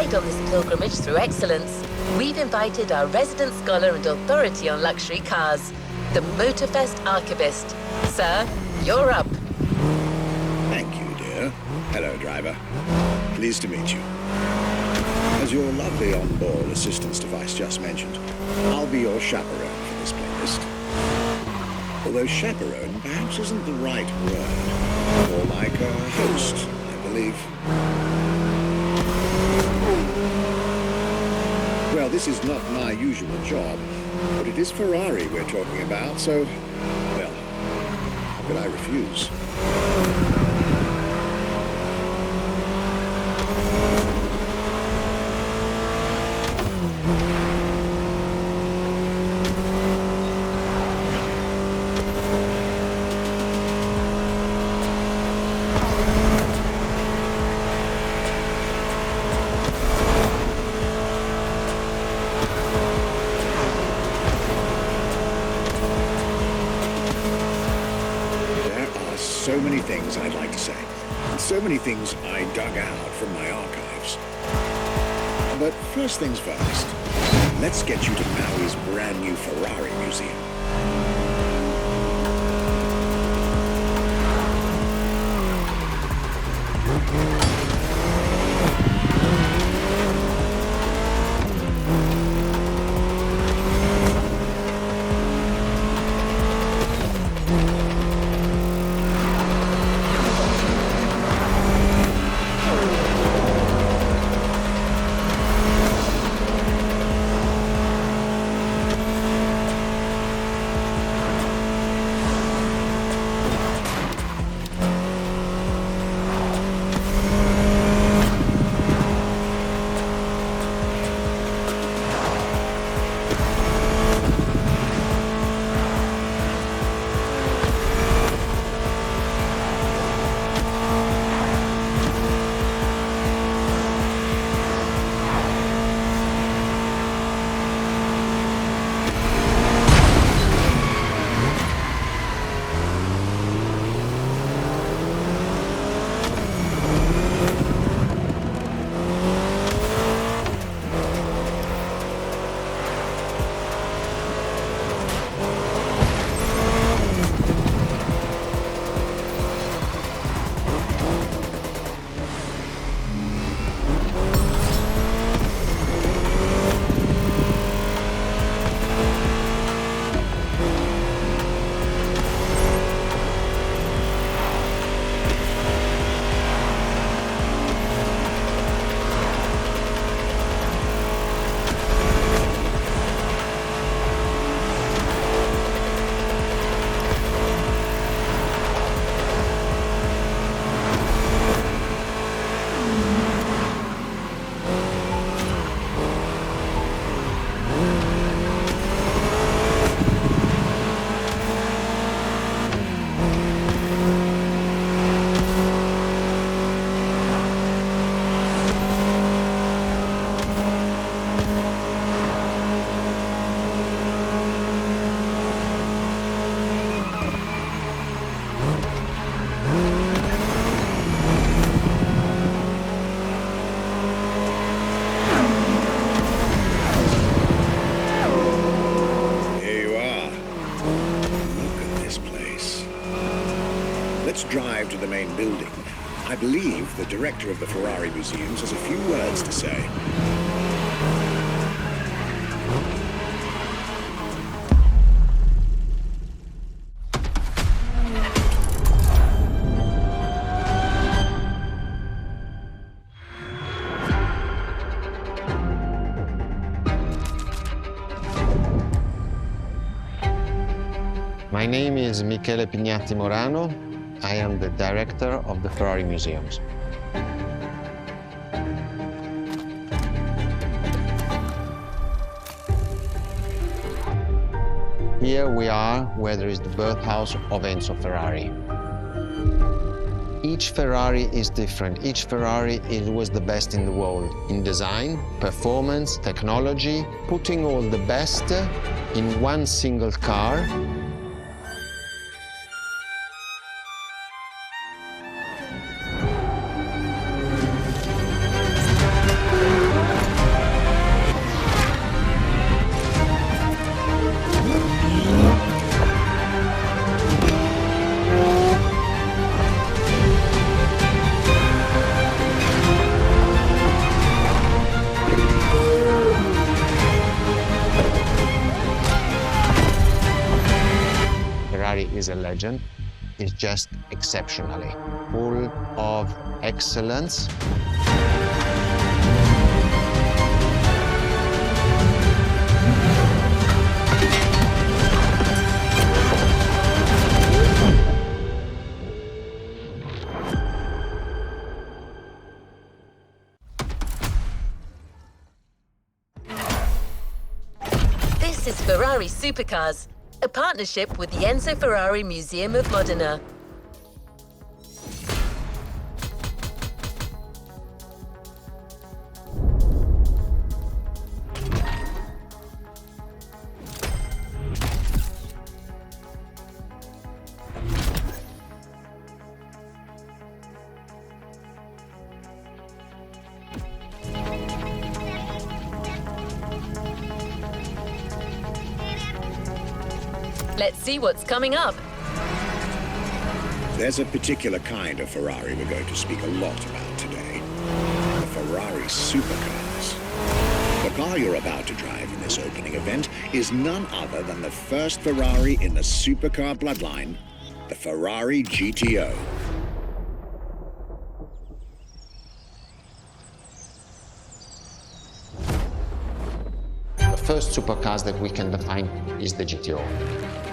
guide on this pilgrimage through excellence, we've invited our resident scholar and authority on luxury cars, the MOTORFEST archivist. Sir, you're up. Thank you, dear. Hello, driver. Pleased to meet you. As your lovely on-board assistance device just mentioned, I'll be your chaperone for this playlist. Although chaperone perhaps isn't the right word. More like a host, I believe. Well, this is not my usual job, but it is Ferrari we're talking about, so, well, how could I refuse? So many things I'd like to say, and so many things I dug out from my archives. But first things first, let's get you to Maui's brand new Ferrari museum. Let's drive to the main building. I believe the director of the Ferrari Museums has a few words to say. My name is Michele Pignatti Morano. I am the director of the Ferrari Museums. Here we are where there is the birthhouse of Enzo Ferrari. Each Ferrari is different. Each Ferrari was the best in the world in design, performance, technology, putting all the best in one single car. is a legend, is just exceptionally full of excellence. This is Ferrari Supercars, a partnership with the Enzo Ferrari Museum of Modena. Let's see what's coming up. There's a particular kind of Ferrari we're going to speak a lot about today. The Ferrari Supercars. The car you're about to drive in this opening event is none other than the first Ferrari in the supercar bloodline, the Ferrari GTO. The first supercars that we can define is the GTO.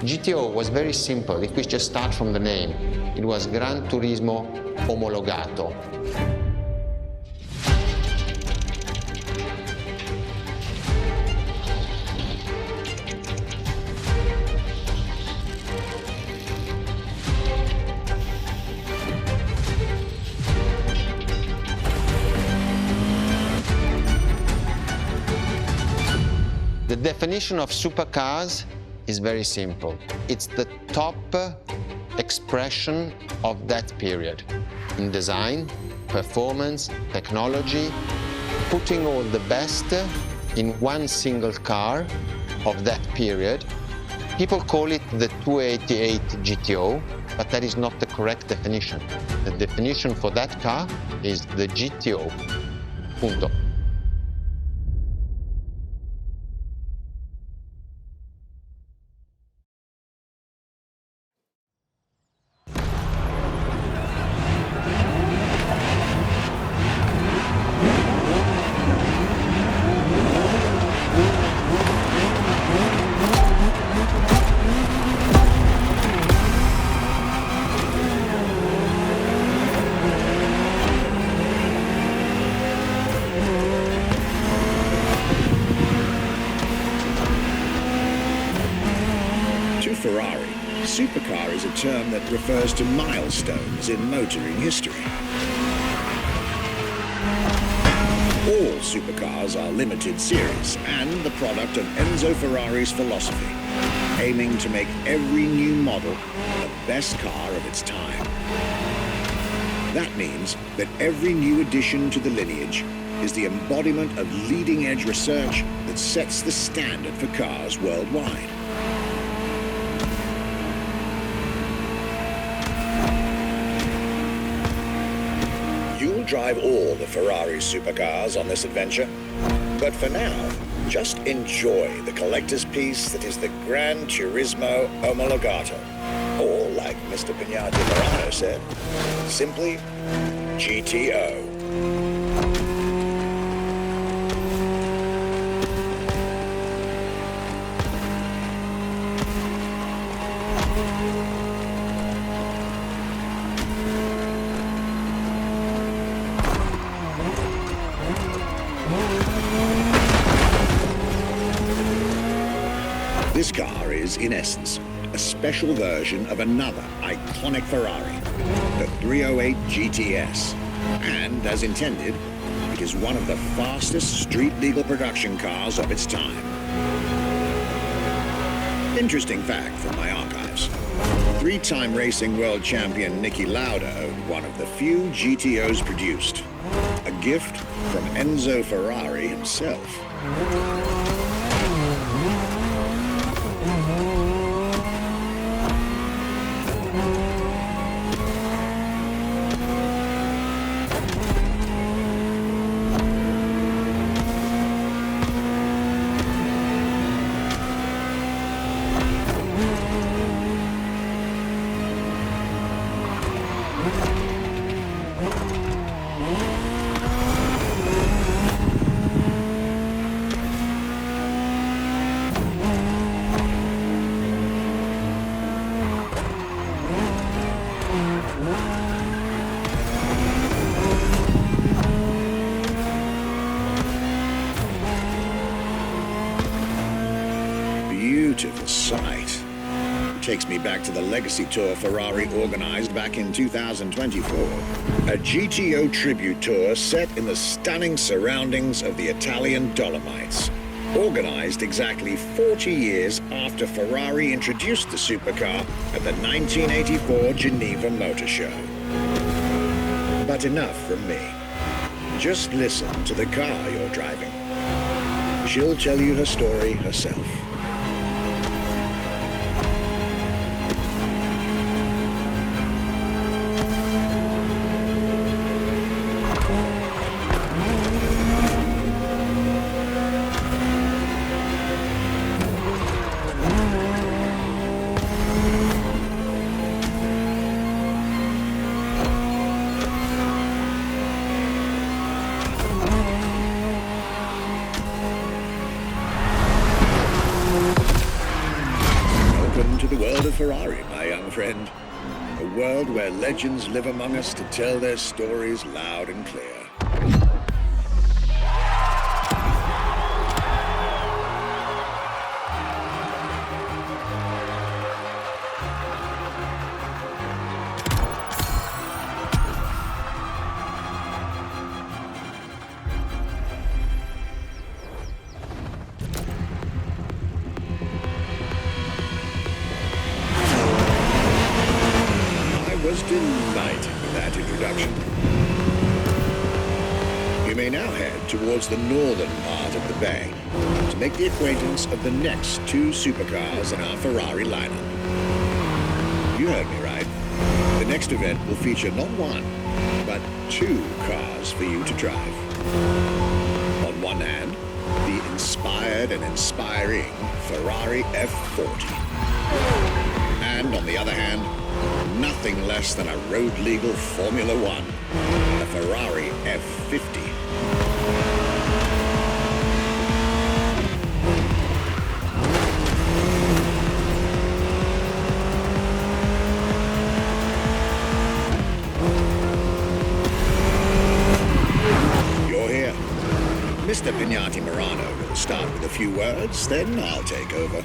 GTO was very simple. If we just start from the name, it was Gran Turismo Omologato. The definition of supercars is very simple. It's the top expression of that period in design, performance, technology, putting all the best in one single car of that period. People call it the 288 GTO, but that is not the correct definition. The definition for that car is the GTO. Punto. Ferrari, supercar is a term that refers to milestones in motoring history. All supercars are limited series and the product of Enzo Ferrari's philosophy, aiming to make every new model the best car of its time. That means that every new addition to the lineage is the embodiment of leading-edge research that sets the standard for cars worldwide. You'll drive all the Ferrari supercars on this adventure, but for now, just enjoy the collector's piece that is the Gran Turismo Omologato, or like Mr. Pignati Morano said, simply GTO. This car is, in essence, a special version of another iconic Ferrari, the 308 GTS. And, as intended, it is one of the fastest street-legal production cars of its time. Interesting fact from my archives. Three-time racing world champion Niki Lauda owned one of the few GTOs produced. A gift from Enzo Ferrari himself. beautiful sight. It takes me back to the Legacy Tour Ferrari organized back in 2024. A GTO tribute tour set in the stunning surroundings of the Italian Dolomites. Organized exactly 40 years after Ferrari introduced the supercar at the 1984 Geneva Motor Show. But enough from me. Just listen to the car you're driving. She'll tell you her story herself. Ferrari, my young friend. A world where legends live among us to tell their stories loud and clear. Delighted with that introduction. You may now head towards the northern part of the bay to make the acquaintance of the next two supercars in our Ferrari lineup. You heard me right. The next event will feature not one, but two cars for you to drive. On one hand, the inspired and inspiring Ferrari F40. And on the other hand, nothing less than a road-legal Formula One, the Ferrari F50. You're here. Mr. Pignati Morano will start with a few words, then I'll take over.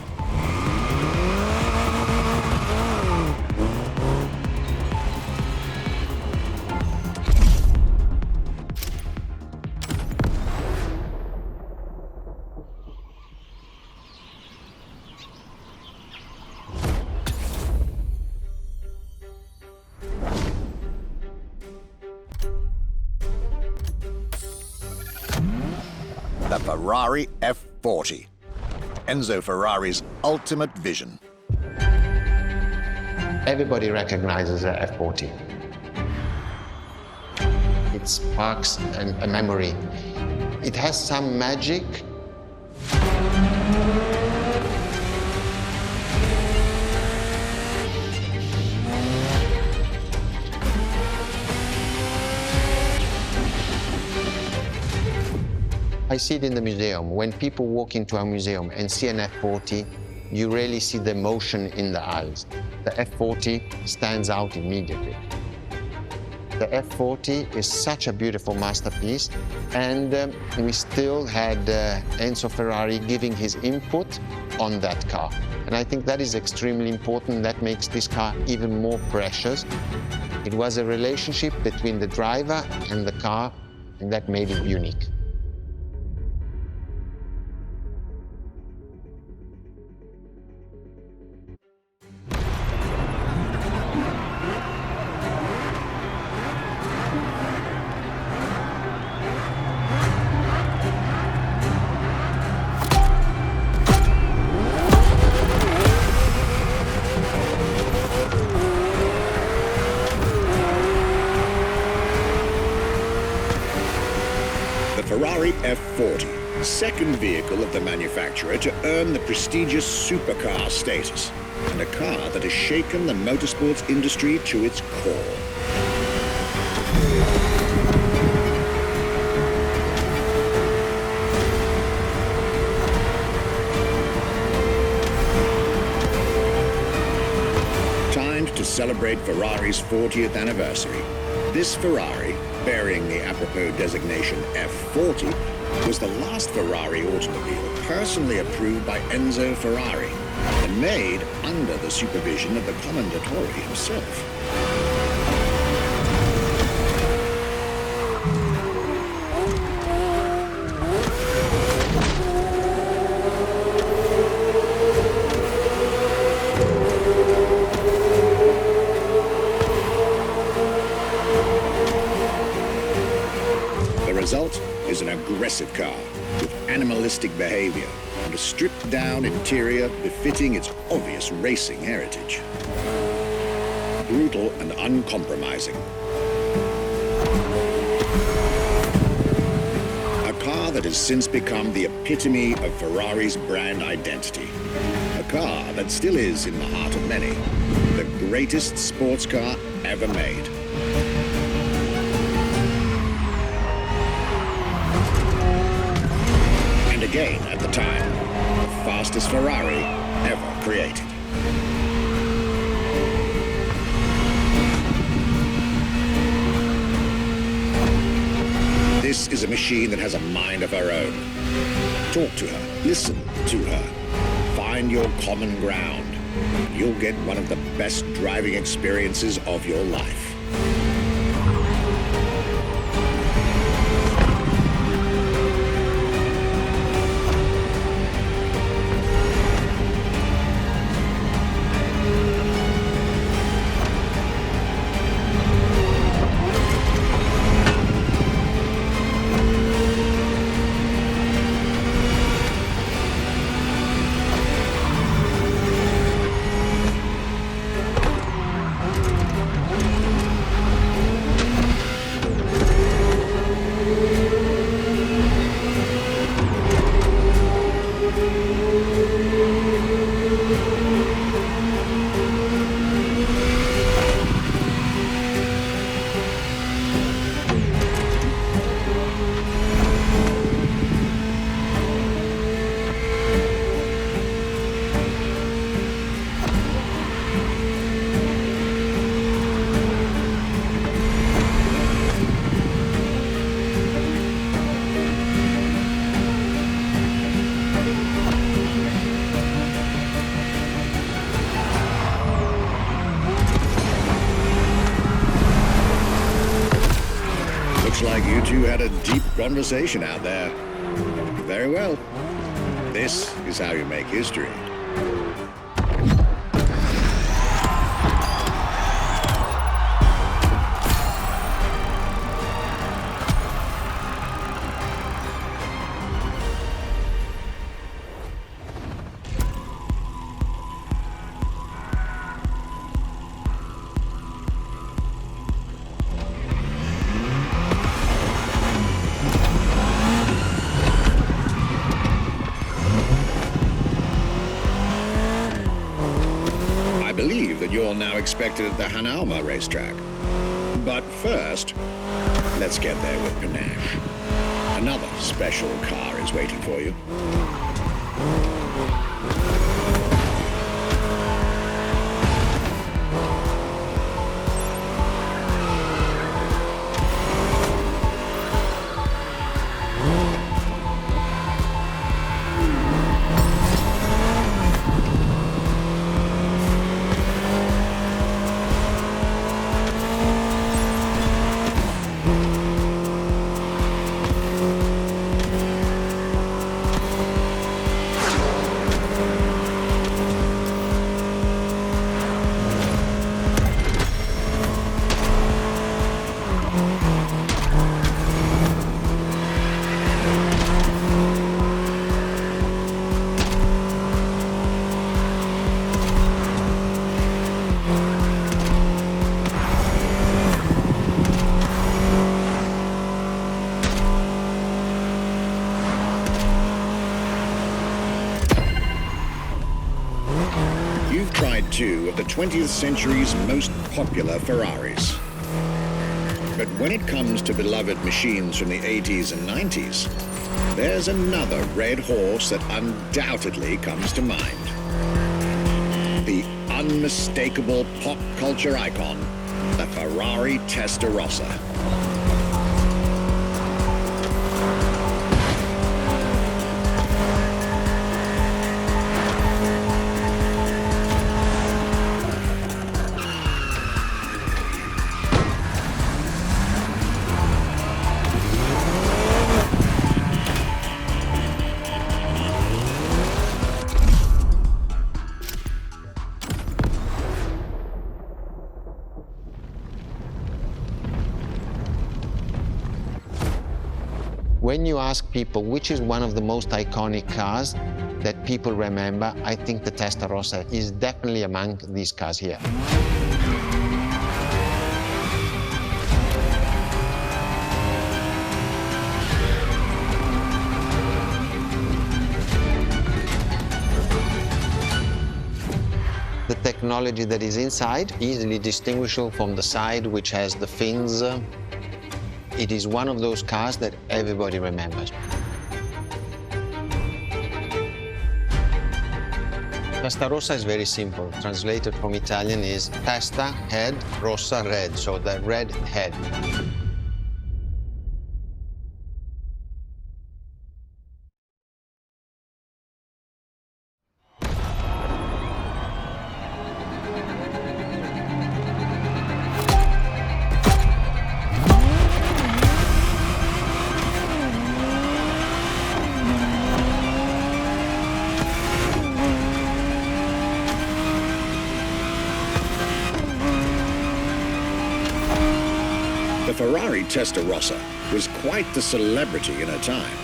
The Ferrari F40. Enzo Ferrari's ultimate vision. Everybody recognizes the F40. It sparks a memory. It has some magic. I see it in the museum. When people walk into a museum and see an F40, you really see the emotion in the eyes. The F40 stands out immediately. The F40 is such a beautiful masterpiece, and we still had Enzo Ferrari giving his input on that car. And I think that is extremely important. That makes this car even more precious. It was a relationship between the driver and the car, and that made it unique. Ferrari F40, second vehicle of the manufacturer to earn the prestigious supercar status, and a car that has shaken the motorsports industry to its core. Timed to celebrate Ferrari's 40th anniversary, this Ferrari, bearing the apropos designation F40, was the last Ferrari automobile personally approved by Enzo Ferrari, and made under the supervision of the Commendatore himself. The result is an aggressive car with animalistic behavior and a stripped-down interior befitting its obvious racing heritage. Brutal and uncompromising. A car that has since become the epitome of Ferrari's brand identity. A car that still is, in the heart of many, the greatest sports car ever made. And again, at the time, the fastest Ferrari ever created. This is a machine that has a mind of her own. Talk to her, listen to her, find your common ground. You'll get one of the best driving experiences of your life. Looks like you two had a deep conversation out there. Very well. This is how you make history. I believe that you're now expected at the Hanauma racetrack. But first, let's get there with panache. Another special car is waiting for you. You've tried two of the 20th century's most popular Ferraris. But when it comes to beloved machines from the 80s and 90s, there's another red horse that undoubtedly comes to mind. The unmistakable pop culture icon, the Ferrari Testarossa. When you ask people which is one of the most iconic cars that people remember, I think the Testarossa is definitely among these cars here. The technology that is inside, easily distinguishable from the side which has the fins. It is one of those cars that everybody remembers. Testarossa is very simple. Translated from Italian is testa, head, rossa, red, so the red head. The Ferrari Testarossa was quite the celebrity in her time.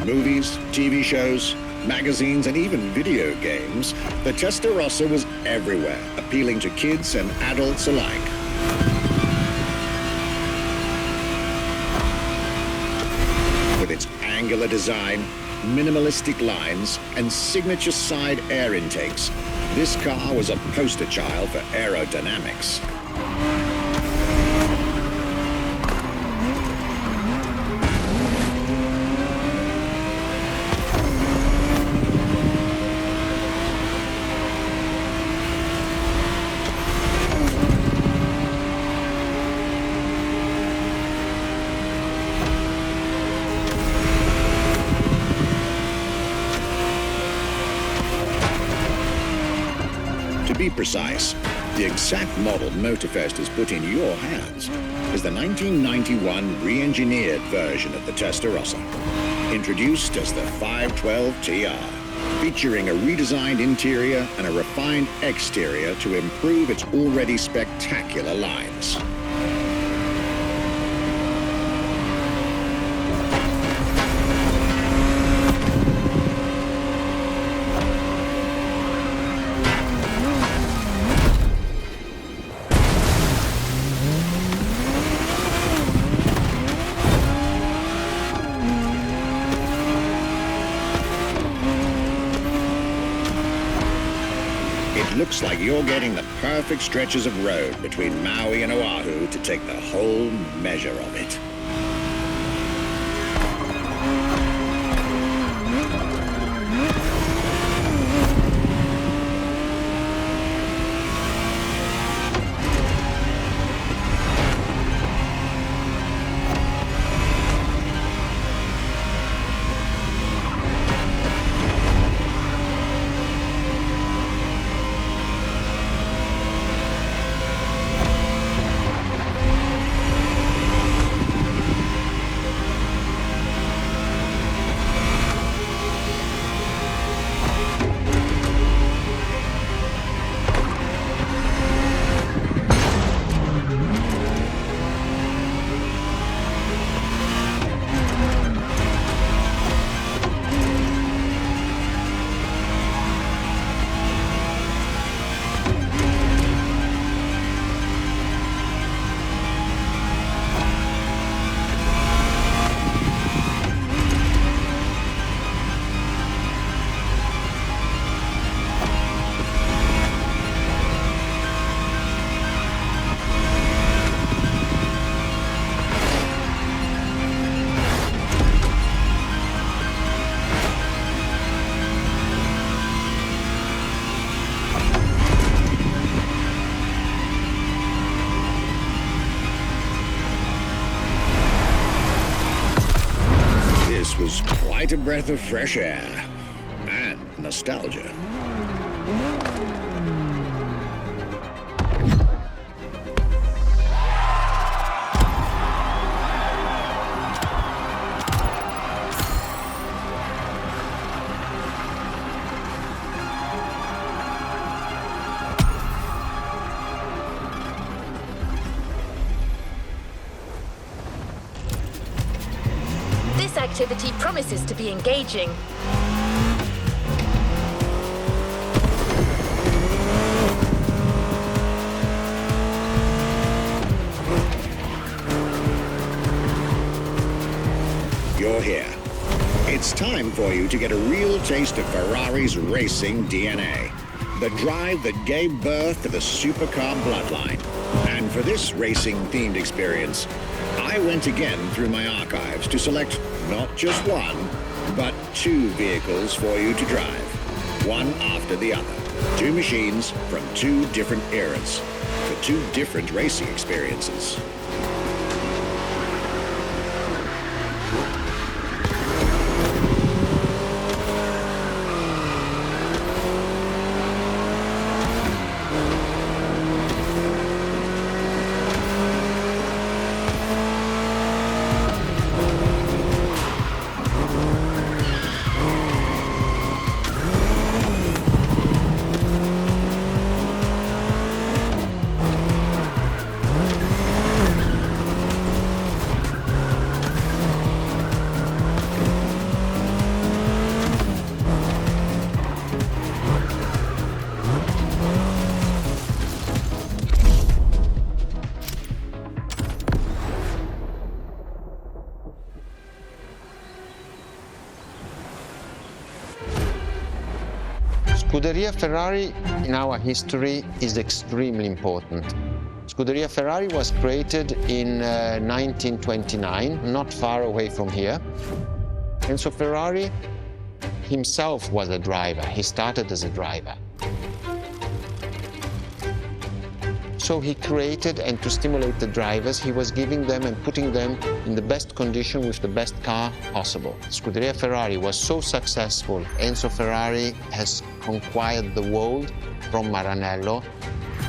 Movies, TV shows, magazines, and even video games, the Testarossa was everywhere, appealing to kids and adults alike. With its angular design, minimalistic lines, and signature side air intakes, this car was a poster child for aerodynamics. To be precise, the exact model MOTORFEST has put in your hands is the 1991 re-engineered version of the Testarossa, introduced as the 512 TR, featuring a redesigned interior and a refined exterior to improve its already spectacular lines. It looks like you're getting the perfect stretches of road between Maui and Oahu to take the whole measure of it. This was quite a breath of fresh air and nostalgia. activity promises to be engaging. You're here. It's time for you to get a real taste of Ferrari's racing DNA. The drive that gave birth to the supercar bloodline. And for this racing-themed experience, I went again through my archives to select not just one, but two vehicles for you to drive, one after the other. Two machines from two different eras, for two different racing experiences. Scuderia Ferrari in our history is extremely important. Scuderia Ferrari was created in 1929, not far away from here. Enzo Ferrari himself was a driver. He started as a driver. So he created, and to stimulate the drivers, he was giving them and putting them in the best condition with the best car possible. Scuderia Ferrari was so successful. Enzo Ferrari has conquered the world from Maranello.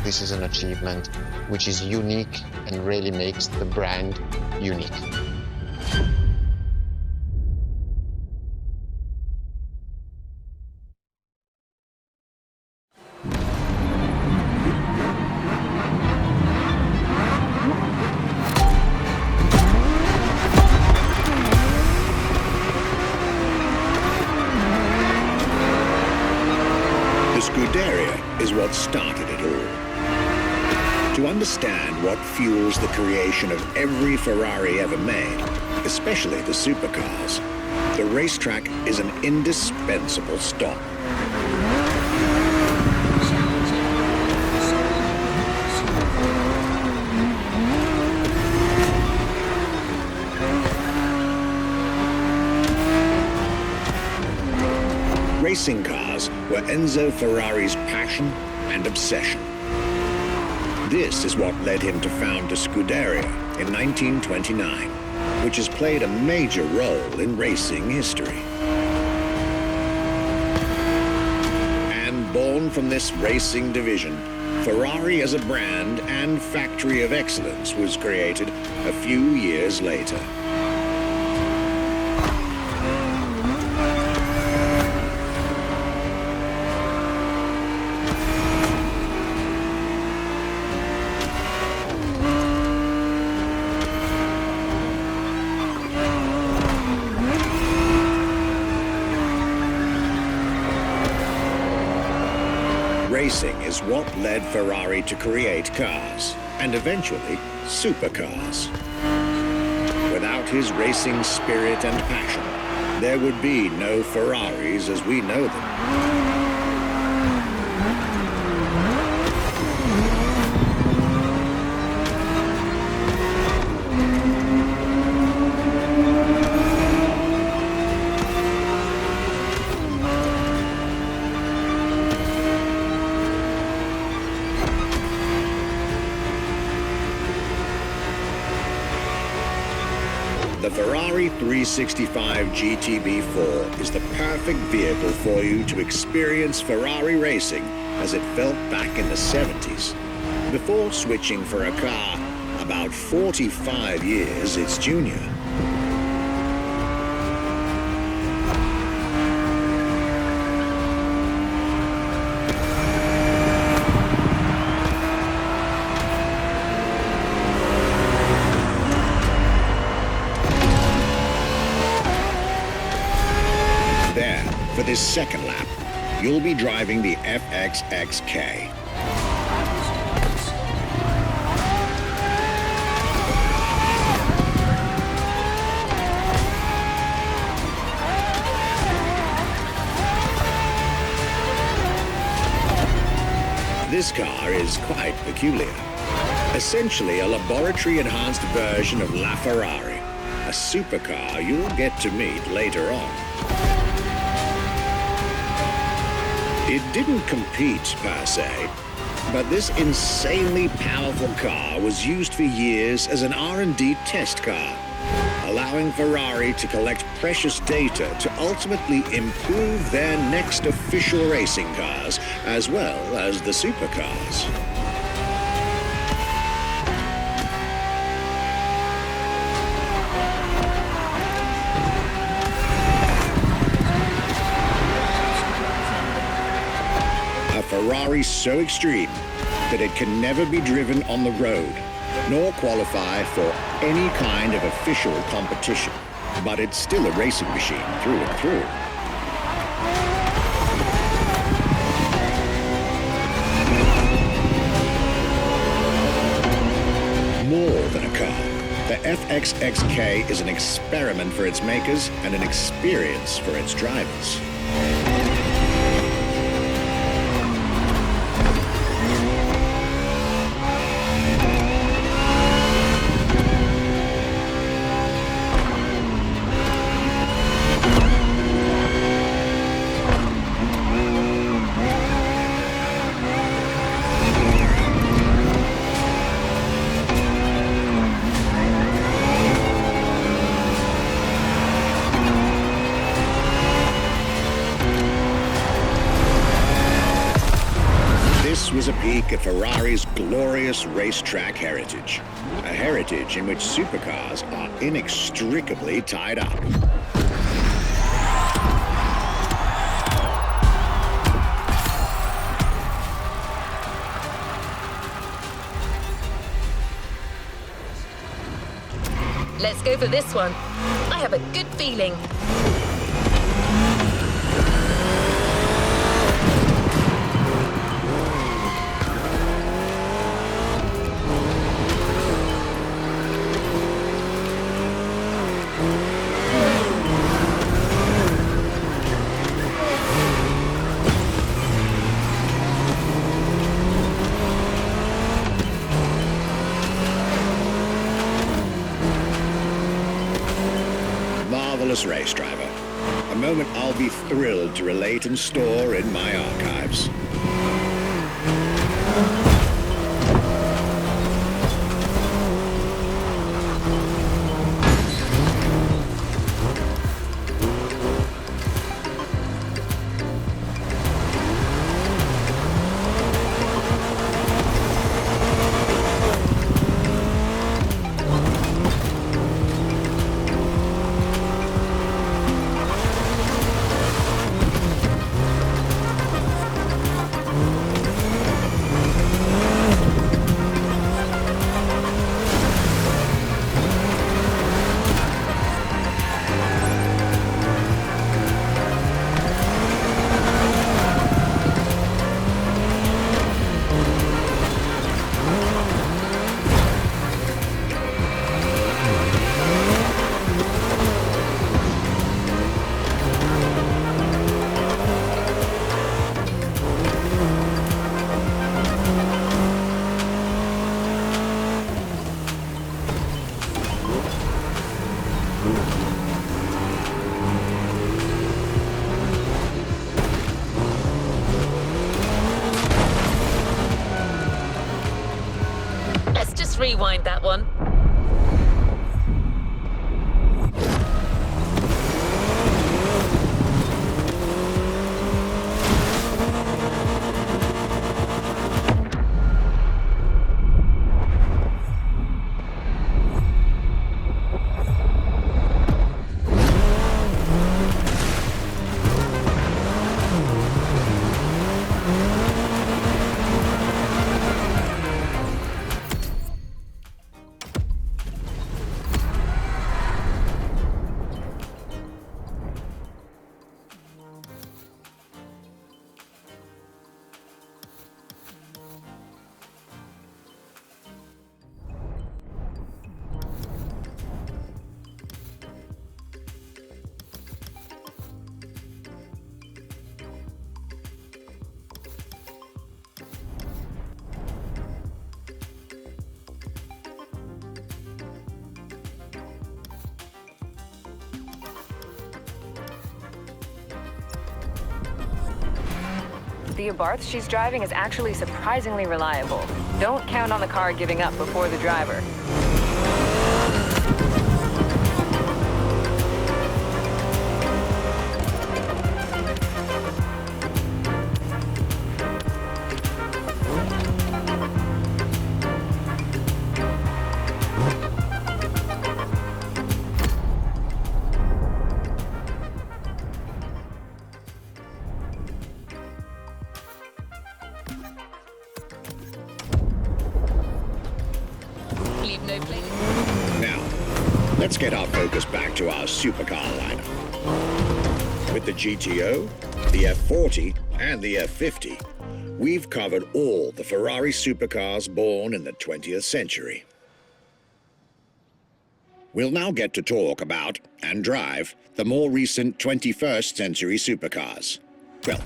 This is an achievement which is unique and really makes the brand unique. Scuderia is what started it all. To understand what fuels the creation of every Ferrari ever made, especially the supercars, the racetrack is an indispensable stop. Racing cars were Enzo Ferrari's passion and obsession. This is what led him to found a Scuderia in 1929, which has played a major role in racing history. And born from this racing division, Ferrari as a brand and factory of excellence was created a few years later. Racing is what led Ferrari to create cars, and eventually supercars. Without his racing spirit and passion, there would be no Ferraris as we know them. The Ferrari 365 GTB4 is the perfect vehicle for you to experience Ferrari racing as it felt back in the 70s, before switching for a car about 45 years its junior. this second lap, you'll be driving the FXXK. This car is quite peculiar. Essentially a laboratory-enhanced version of La Ferrari, a supercar you'll get to meet later on. It didn't compete per se, but this insanely powerful car was used for years as an R&D test car, allowing Ferrari to collect precious data to ultimately improve their next official racing cars, as well as the supercars. A Ferrari so extreme that it can never be driven on the road, nor qualify for any kind of official competition. But it's still a racing machine through and through. More than a car, the FXXK is an experiment for its makers and an experience for its drivers. This was a peek at Ferrari's glorious racetrack heritage, a heritage in which supercars are inextricably tied up. Let's go for this one. I have a good feeling. Marvelous race driver. A moment I'll be thrilled to relate and store in my archives. Let's just rewind that one. The Abarth she's driving is actually surprisingly reliable. Don't count on the car giving up before the driver. Leave no place. Now, let's get our focus back to our supercar lineup. With the GTO, the F40, and the F50, we've covered all the Ferrari supercars born in the 20th century. We'll now get to talk about, and drive, the more recent 21st century supercars. Well,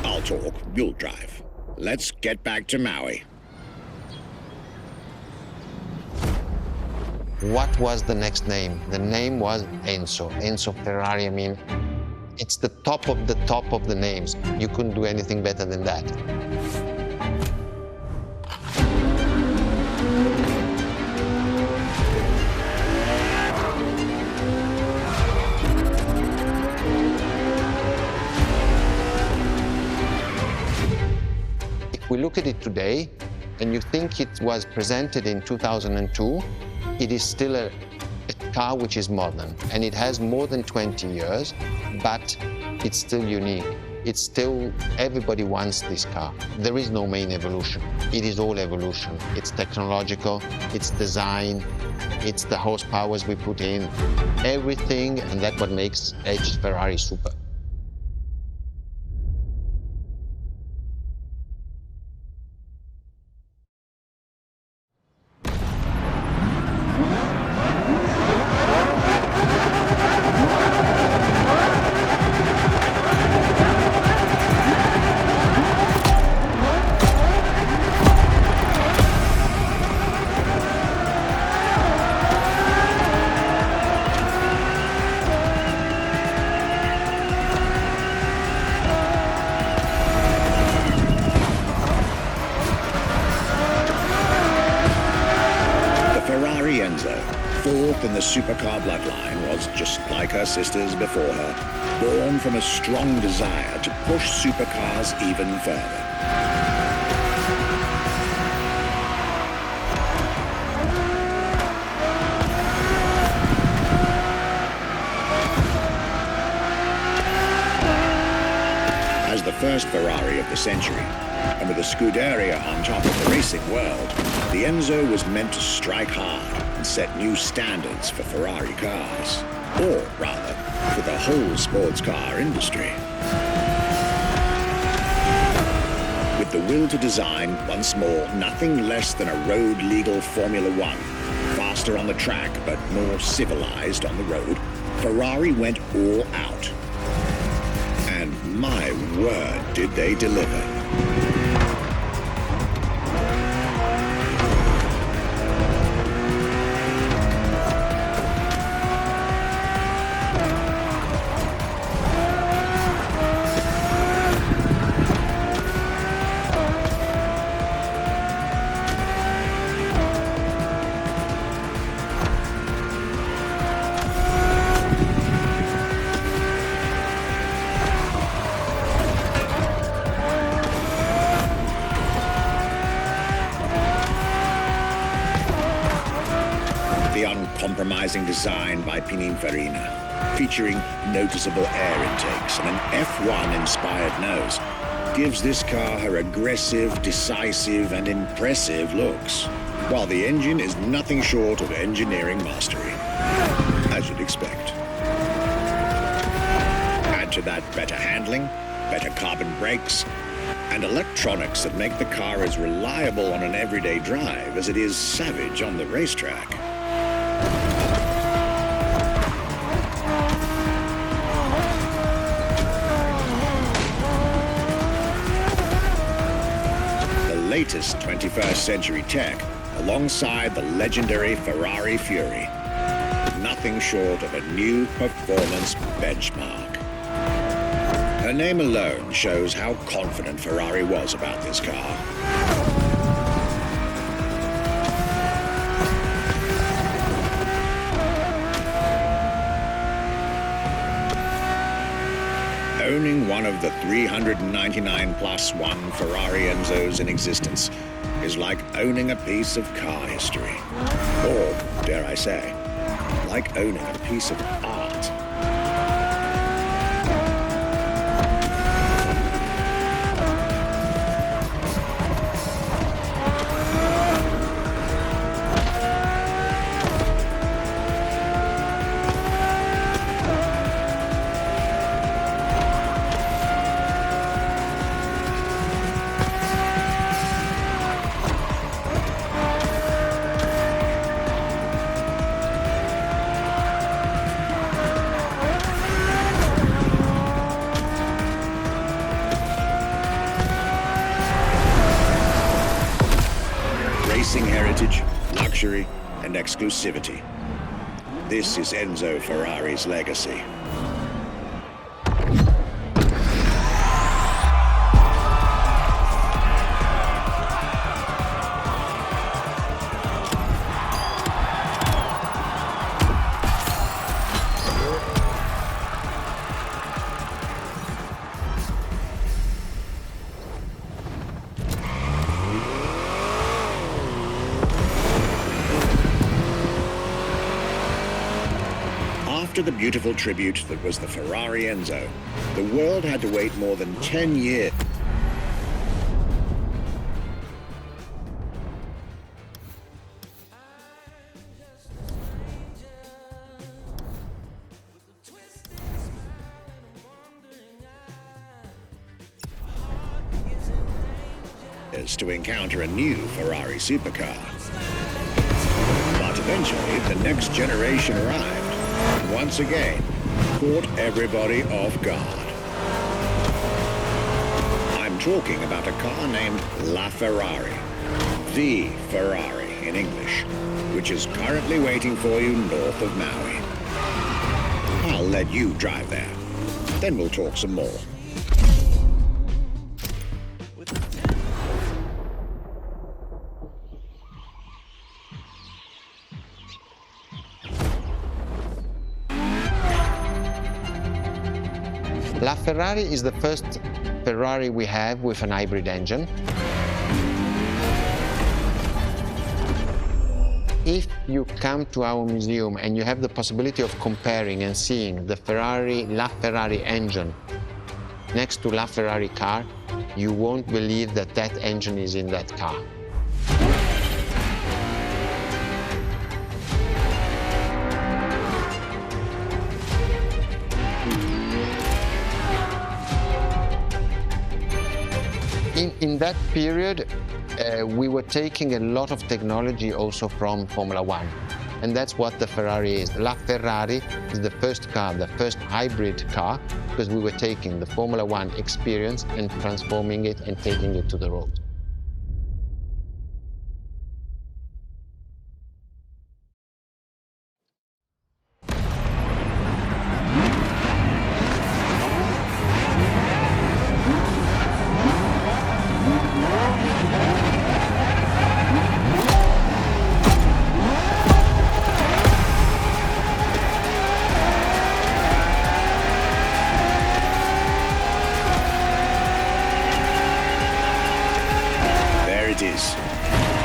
I'll talk, you'll drive. Let's get back to Maui. What was the next name? The name was Enzo. Enzo Ferrari, I mean, it's the top of the names. You couldn't do anything better than that. If we look at it today, and you think it was presented in 2002, it is still a car which is modern, and it has more than 20 years, but it's still unique. It's still, everybody wants this car. There is no main evolution. It is all evolution. It's technological, it's design, it's the horsepowers we put in, everything, and that's what makes Edge Ferrari super. Fourth in the supercar bloodline, was just like her sisters before her, born from a strong desire to push supercars even further. As the first Ferrari of the century, and with a Scuderia on top of the racing world, the Enzo was meant to strike hard and set new standards for Ferrari cars, or rather, for the whole sports car industry. With the will to design, once more, nothing less than a road-legal Formula One, faster on the track but more civilized on the road, Ferrari went all out. And my word, did they deliver. Uncompromising design by Pininfarina, featuring noticeable air intakes and an F1-inspired nose, gives this car her aggressive, decisive, and impressive looks, while the engine is nothing short of engineering mastery, as you'd expect. Add to that better handling, better carbon brakes, and electronics that make the car as reliable on an everyday drive as it is savage on the racetrack. The latest 21st century tech, alongside the legendary Ferrari Fury, nothing short of a new performance benchmark. Her name alone shows how confident Ferrari was about this car. Owning one of the 399 plus one Ferrari Enzos in existence is like owning a piece of car history. Or, dare I say, like owning a piece of art. Racing heritage, luxury, and exclusivity. This is Enzo Ferrari's legacy. After the beautiful tribute that was the Ferrari Enzo, the world had to wait more than 10 years to encounter a new Ferrari supercar. But eventually, the next generation arrived. Once again, caught everybody off guard. I'm talking about a car named La Ferrari, the Ferrari in English, which is currently waiting for you north of Maui. I'll let you drive there, then we'll talk some more. La Ferrari is the first Ferrari we have with an hybrid engine. If you come to our museum and you have the possibility of comparing and seeing the La Ferrari engine next to La Ferrari car, you won't believe that that engine is in that car. In that period, we were taking a lot of technology also from Formula One. And that's what the Ferrari is. La Ferrari is the first car, the first hybrid car, because we were taking the Formula One experience and transforming it and taking it to the road.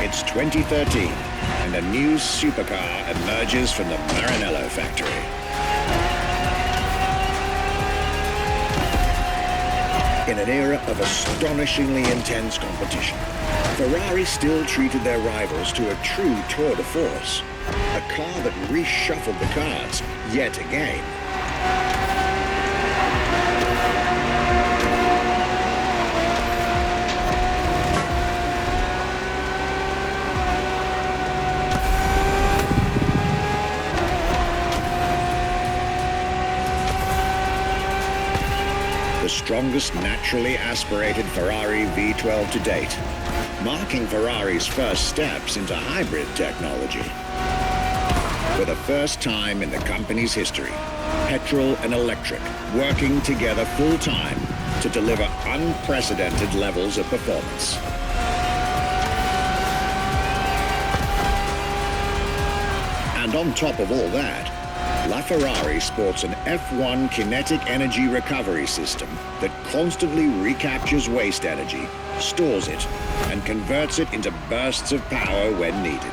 It's 2013, and a new supercar emerges from the Maranello factory. In an era of astonishingly intense competition, Ferrari still treated their rivals to a true tour de force, a car that reshuffled the cards yet again. The strongest naturally aspirated Ferrari V12 to date, marking Ferrari's first steps into hybrid technology. For the first time in the company's history, petrol and electric working together full-time to deliver unprecedented levels of performance. And on top of all that, LaFerrari sports an F1 kinetic energy recovery system that constantly recaptures waste energy, stores it, and converts it into bursts of power when needed.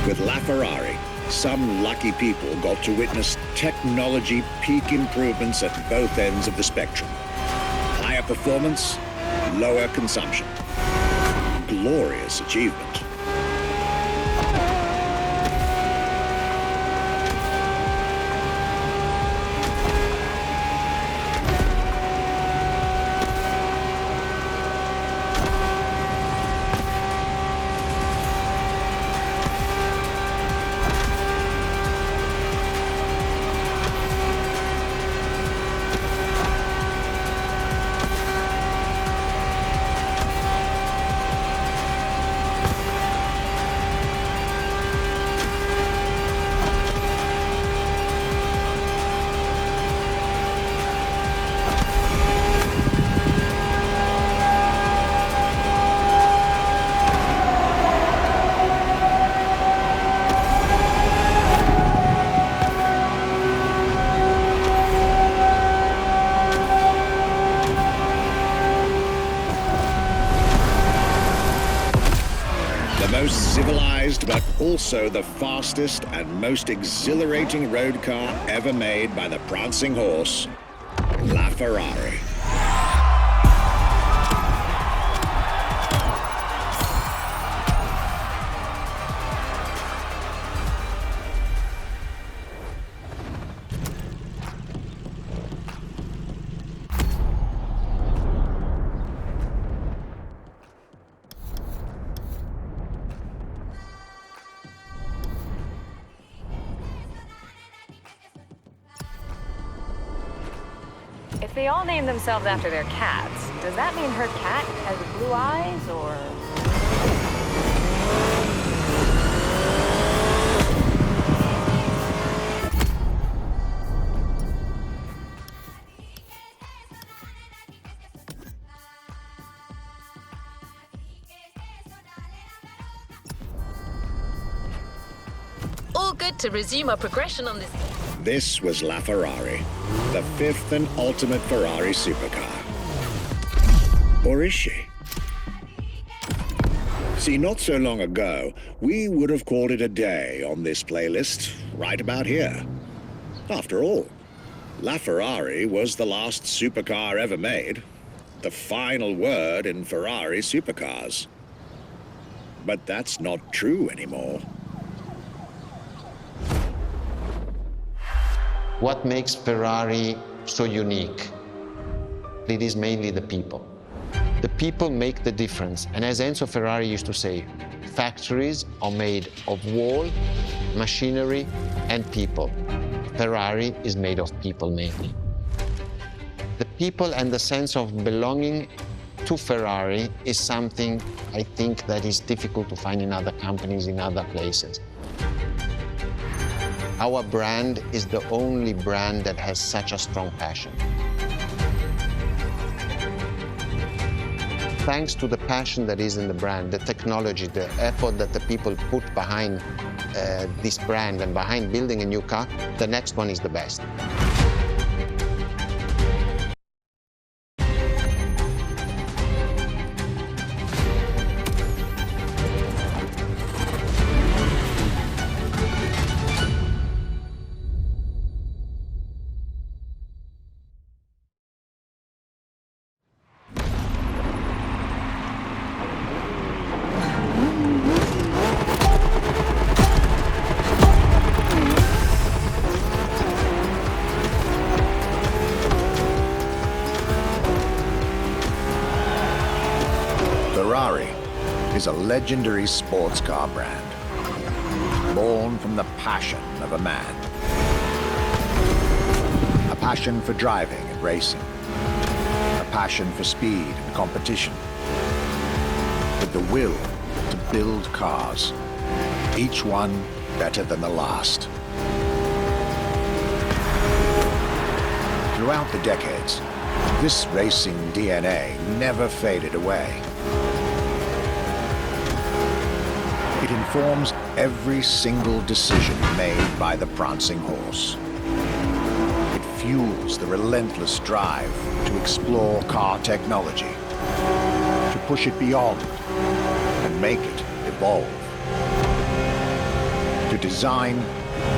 With LaFerrari, some lucky people got to witness technology peak improvements at both ends of the spectrum. Higher performance, lower consumption. Glorious achievement. Most civilized, but also the fastest and most exhilarating road car ever made by the prancing horse, LaFerrari. If they all name themselves after their cats, does that mean her cat has blue eyes, or...? All good to resume our progression on this. This was LaFerrari, the fifth and ultimate Ferrari supercar. Or is she? See, not so long ago, we would have called it a day on this playlist, right about here. After all, LaFerrari was the last supercar ever made, the final word in Ferrari supercars. But that's not true anymore. What makes Ferrari so unique? It is mainly the people. The people make the difference. And as Enzo Ferrari used to say, factories are made of wall, machinery, and people. Ferrari is made of people mainly. The people and the sense of belonging to Ferrari is something I think that is difficult to find in other companies, in other places. Our brand is the only brand that has such a strong passion. Thanks to the passion that is in the brand, the technology, the effort that the people put behind this brand and behind building a new car, the next one is the best. is a legendary sports car brand, born from the passion of a man. A passion for driving and racing. A passion for speed and competition. With the will to build cars, each one better than the last. Throughout the decades, this racing DNA never faded away. It informs every single decision made by the prancing horse. It fuels the relentless drive to explore car technology, to push it beyond and make it evolve, to design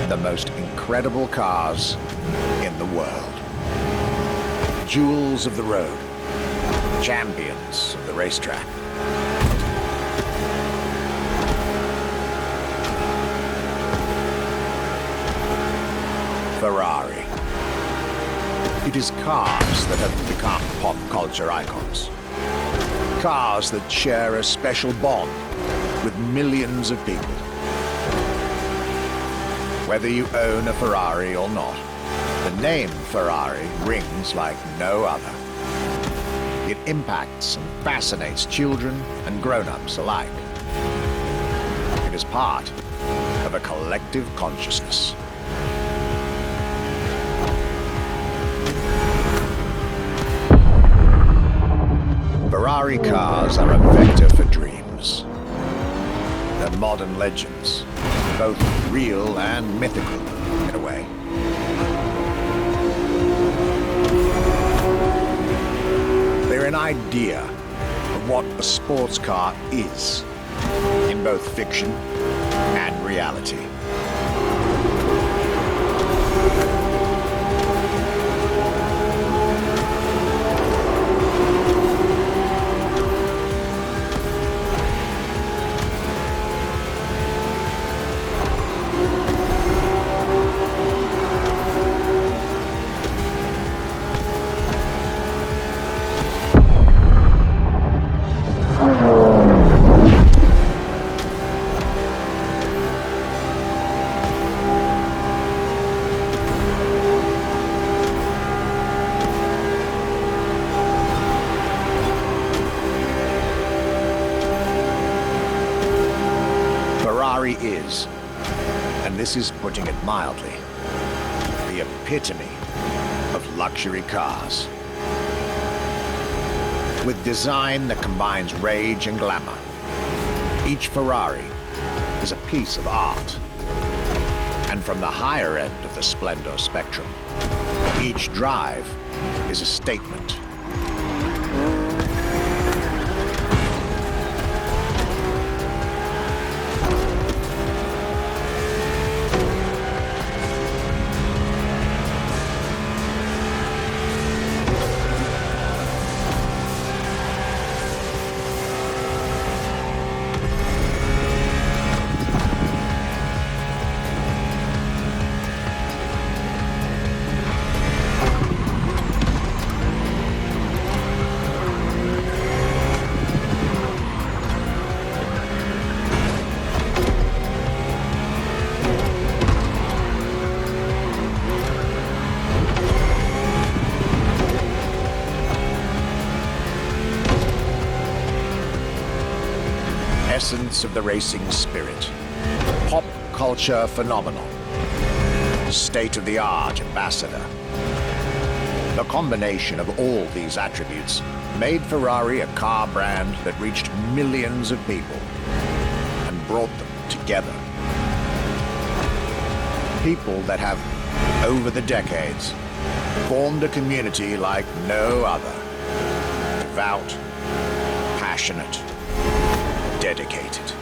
the most incredible cars in the world. Jewels of the road, champions of the racetrack. Ferrari. It is cars that have become pop culture icons. Cars that share a special bond with millions of people. Whether you own a Ferrari or not, the name Ferrari rings like no other. It impacts and fascinates children and grown-ups alike. It is part of a collective consciousness. Ferrari cars are a vector for dreams. They're modern legends, both real and mythical in a way. They're an idea of what a sports car is, in both fiction and reality. Ferrari is, and this is putting it mildly, the epitome of luxury cars. With design that combines rage and glamour, each Ferrari is a piece of art. And from the higher end of the splendor spectrum, each drive is a statement. Essence of the racing spirit, pop culture phenomenon, state-of-the-art ambassador. The combination of all these attributes made Ferrari a car brand that reached millions of people and brought them together. People that have, over the decades, formed a community like no other. Devout, passionate, dedicated.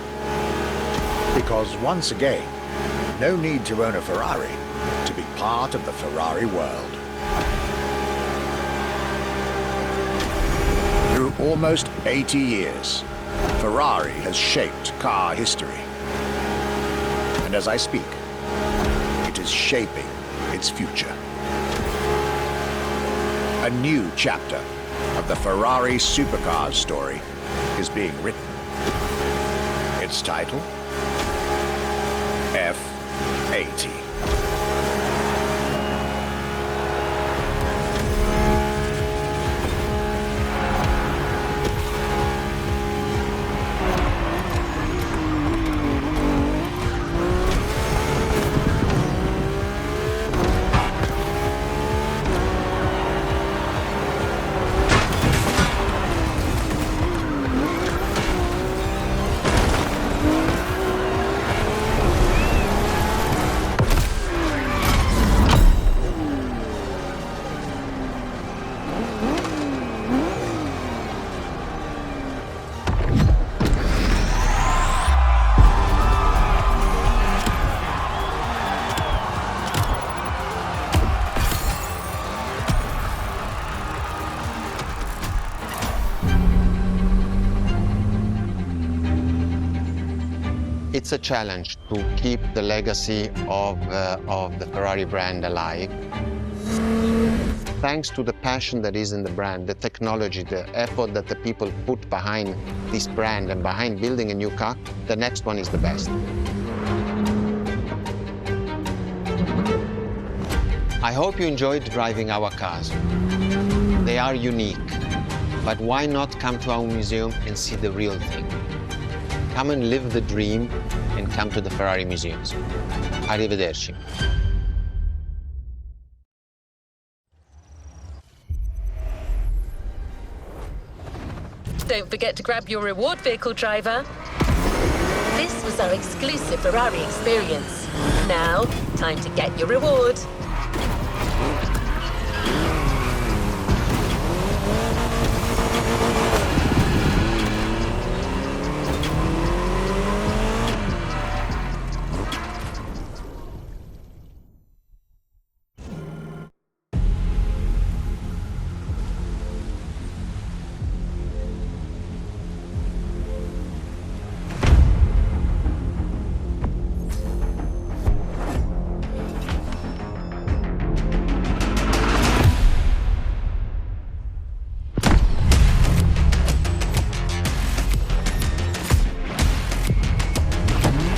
Because once again, no need to own a Ferrari to be part of the Ferrari world. Through almost 80 years, Ferrari has shaped car history. And as I speak, it is shaping its future. A new chapter of the Ferrari supercars story is being written. its title, F80. It's a challenge to keep the legacy of the Ferrari brand alive. Thanks to the passion that is in the brand, the technology, the effort that the people put behind this brand and behind building a new car, the next one is the best. I hope you enjoyed driving our cars. They are unique, but why not come to our museum and see the real thing? Come and live the dream and come to the Ferrari museums. Arrivederci. Don't forget to grab your reward vehicle, driver. This was our exclusive Ferrari experience. Now, time to get your reward.